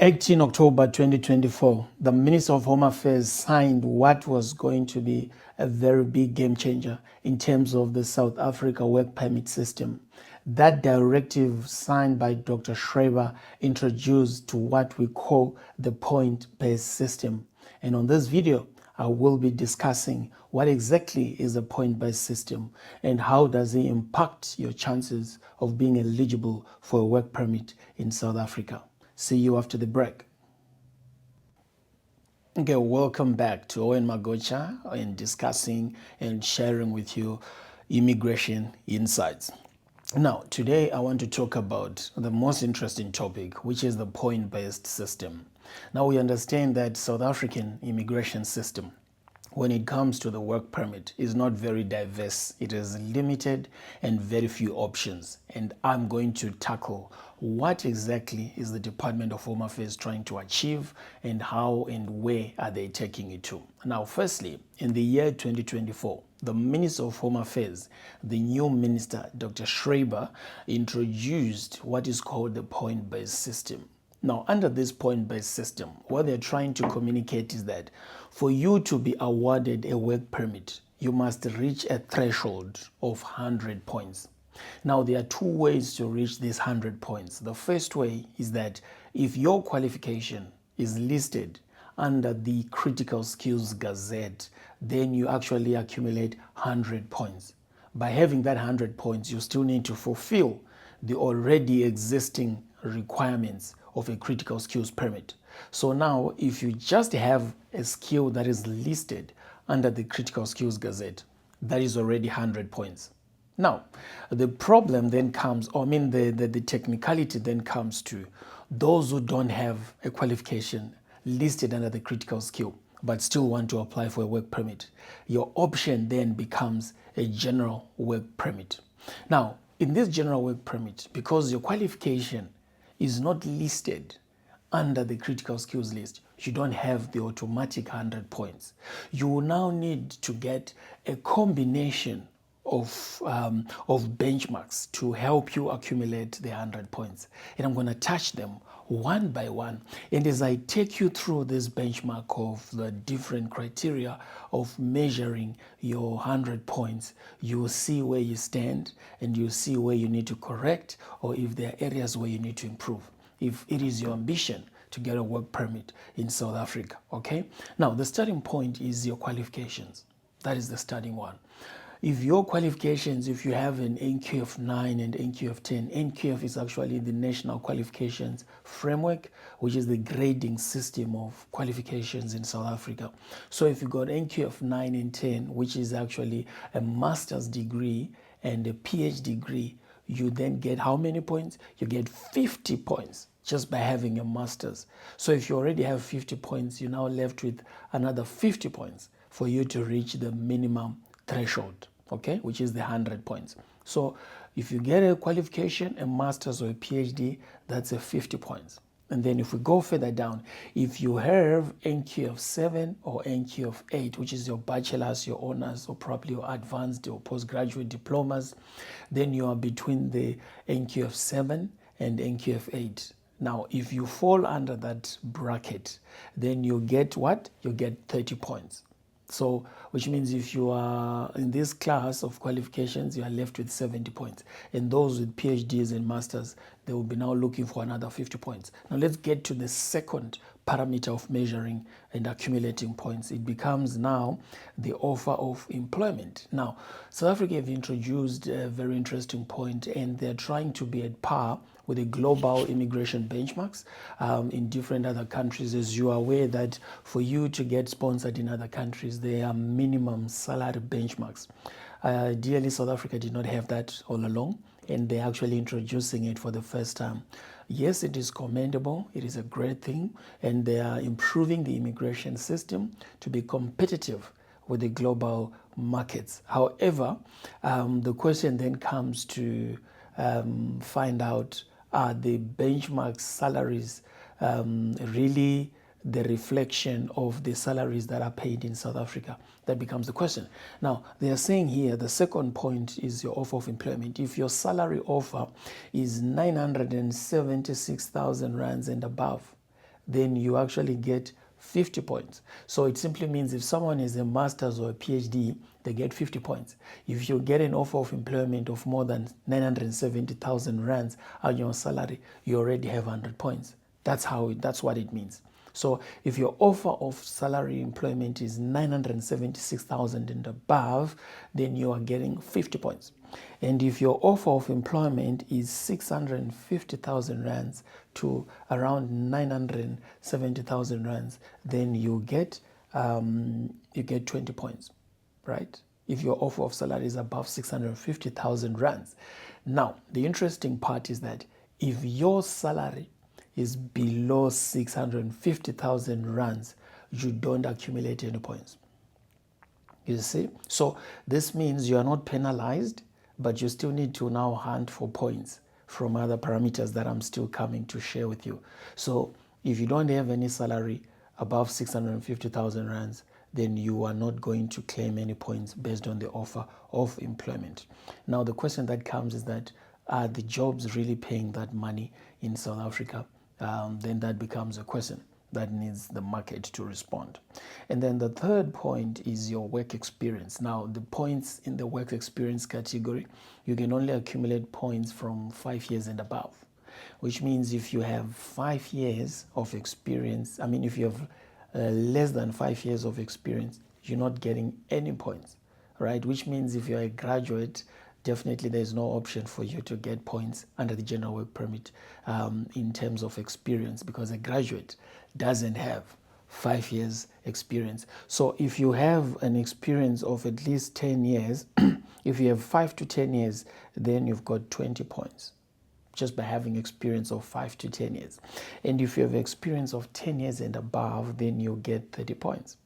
18 October 2024, the Minister of Home Affairs signed what was going to be a very big game changer in terms of the South Africa work permit system. That directive signed by Dr. Schreiber introduced to what we call the point-based system. And on this video, I will be discussing what exactly is a point-based system and how does it impact your chances of being eligible for a work permit in South Africa. See you after the break. Okay, welcome back to Owen Magocha and discussing and sharing with you immigration insights. Now, today I want to talk about the most interesting topic, which is the point-based system. Now, we understand that South African immigration system, when it comes to the work permit, is not very diverse. It is limited and very few options. And I'm going to tackle what exactly is the Department of Home Affairs trying to achieve and how and where are they taking it to. Now, firstly, in the year 2024, the Minister of Home Affairs, the new minister, Dr. Schreiber, introduced what is called the point-based system. Now, under this point-based system, what they're trying to communicate is that for you to be awarded a work permit, you must reach a threshold of 100 points. Now, there are two ways to reach these 100 points. The first way is that if your qualification is listed under the Critical Skills Gazette, then you actually accumulate 100 points. By having that 100 points, you still need to fulfill the already existing requirements of a critical skills permit. So now, if you just have a skill that is listed under the Critical Skills Gazette, that is already 100 points. Now, the problem then comes, the technicality then comes to those who don't have a qualification listed under the critical skill, but still want to apply for a work permit. Your option then becomes a general work permit. Now, in this general work permit, because your qualification is not listed under the critical skills list, you don't have the automatic 100 points. You will now need to get a combination of benchmarks to help you accumulate the 100 points. And I'm going to touch them one by one. And as I take you through this benchmark of the different criteria of measuring your 100 points, you will see where you stand and you'll see where you need to correct or if there are areas where you need to improve, if it is your ambition to get a work permit in South Africa, okay? Now, the starting point is your qualifications. That is the starting one. If your qualifications, if you have an NQF 9 and NQF 10, NQF is actually the National Qualifications Framework, which is the grading system of qualifications in South Africa. So if you got NQF 9 and 10, which is actually a master's degree and a PhD degree, you then get how many points? You get 50 points just by having a master's. So if you already have 50 points, you're now left with another 50 points for you to reach the minimum threshold, okay, which is the 100 points. So if you get a qualification, a master's or a PhD, that's a 50 points. And then if we go further down, if you have NQF 7 or NQF 8, which is your bachelor's, your honors, or probably your advanced or postgraduate diplomas, then you are between the NQF 7 and NQF 8. Now, if you fall under that bracket, then you get what? You get 30 points. So, which means if you are in this class of qualifications, you are left with 70 points. And those with PhDs and masters, they will be now looking for another 50 points. Now let's get to the second parameter of measuring and accumulating points. It becomes now the offer of employment. Now, South Africa have introduced a very interesting point, and they're trying to be at par with the global immigration benchmarks in different other countries. As you are aware that for you to get sponsored in other countries, there are minimum salary benchmarks. Ideally, South Africa did not have that all along, and they're actually introducing it for the first time. Yes, it is commendable, it is a great thing, and they are improving the immigration system to be competitive with the global markets. However, the question then comes to find out, are the benchmark salaries really the reflection of the salaries that are paid in South Africa? That becomes the question. Now, they are saying here, the second point is your offer of employment. If your salary offer is 976,000 rands and above, then you actually get 50 points. So it simply means if someone is a master's or a PhD, they get 50 points. If you get an offer of employment of more than 970,000 rands annual salary, you already have 100 points. That's what it means. So if your offer of salary employment is 976,000 and above, then you are getting 50 points. And if your offer of employment is 650,000 rands to around 970,000 rands, then you get 20 points, right? If your offer of salary is above 650,000 rands. Now, the interesting part is that if your salary is below 650,000 rands, you don't accumulate any points. You see? So this means you are not penalized, but you still need to now hunt for points from other parameters that I'm still coming to share with you. So if you don't have any salary above 650,000 rands, then you are not going to claim any points based on the offer of employment. Now, the question that comes is that, are the jobs really paying that money in South Africa? Then that becomes a question that needs the market to respond. And then the third point is your work experience. Now, the points in the work experience category, you can only accumulate points from 5 years and above, which means if you have 5 years of experience, if you have less than 5 years of experience, you're not getting any points, right? Which means if you're a graduate, definitely there's no option for you to get points under the general work permit in terms of experience, because a graduate doesn't have 5 years experience. So if you have an experience of at least 10 years, if you have 5 to 10 years, then you've got 20 points just by having experience of 5 to 10 years. And if you have experience of 10 years and above, then you get 30 points.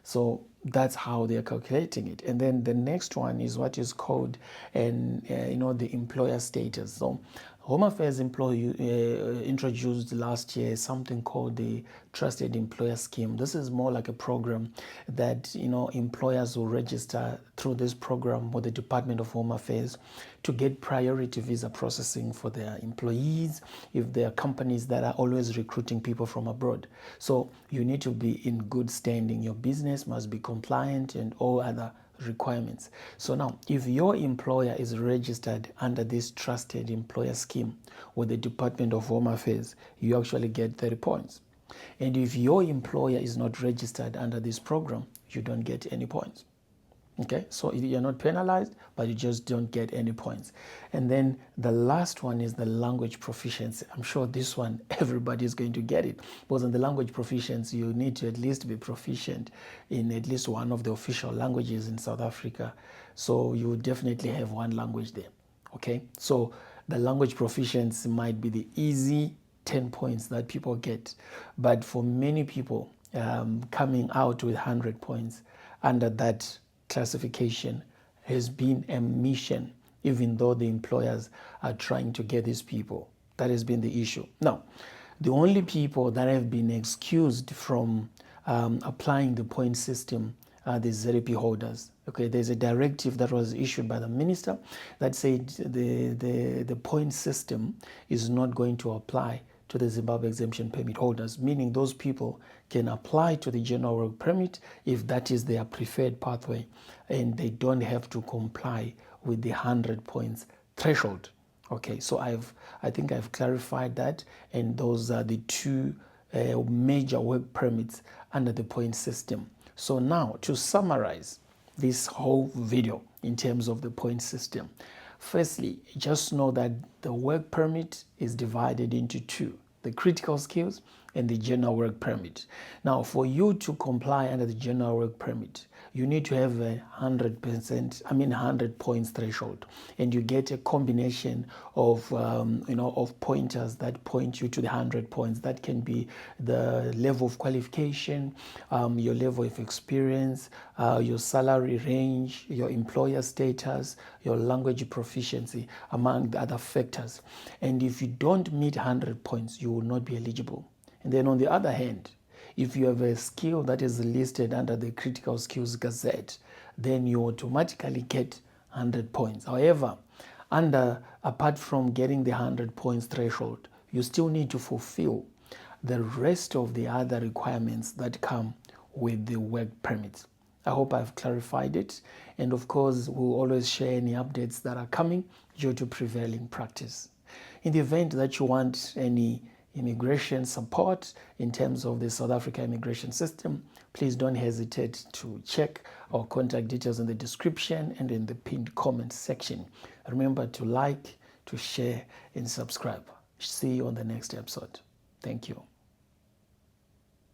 So that's how they're calculating it. And then the next one is what is called the employer status. So Home Affairs introduced last year something called the Trusted Employer Scheme. This is more like a program that employers will register through this program with the Department of Home Affairs to get priority visa processing for their employees if there are companies that are always recruiting people from abroad. So you need to be in good standing. Your business must be compliant and all other requirements. So now, if your employer is registered under this Trusted Employer Scheme with the Department of Home Affairs, you actually get 30 points. And if your employer is not registered under this program, you don't get any points. Okay, so you're not penalized, but you just don't get any points. And then the last one is the language proficiency. I'm sure this one, everybody is going to get it. Because in the language proficiency, you need to at least be proficient in at least one of the official languages in South Africa. So you definitely have one language there. Okay, so the language proficiency might be the easy 10 points that people get. But for many people, coming out with 100 points under that classification has been a mission, even though the employers are trying to get these people. That has been the issue. Now, the only people that have been excused from applying the point system are the ZEP holders. Okay, there's a directive that was issued by the minister that said the point system is not going to apply to the Zimbabwe exemption permit holders, meaning those people can apply to the general work permit if that is their preferred pathway, and they don't have to comply with the 100 points threshold. Okay, so I think I've clarified that, and those are the two major work permits under the point system. So now, to summarize this whole video in terms of the point system, firstly, just know that the work permit is divided into two: the critical skills and the general work permit. Now, for you to comply under the general work permit, you need to have 100 points threshold, and you get a combination of of pointers that point you to the 100 points. That can be the level of qualification, your level of experience, your salary range, your employer status, your language proficiency, among the other factors. And if you don't meet 100 points, you will not be eligible. And then on the other hand, if you have a skill that is listed under the Critical Skills Gazette, then you automatically get 100 points. However, apart from getting the 100 points threshold, you still need to fulfill the rest of the other requirements that come with the work permit. I hope I've clarified it. And of course, we'll always share any updates that are coming due to prevailing practice. In the event that you want any immigration support in terms of the South Africa immigration system, please don't hesitate to check our contact details in the description and in the pinned comment section. Remember to like, to share, and subscribe. See you on the next episode. Thank you.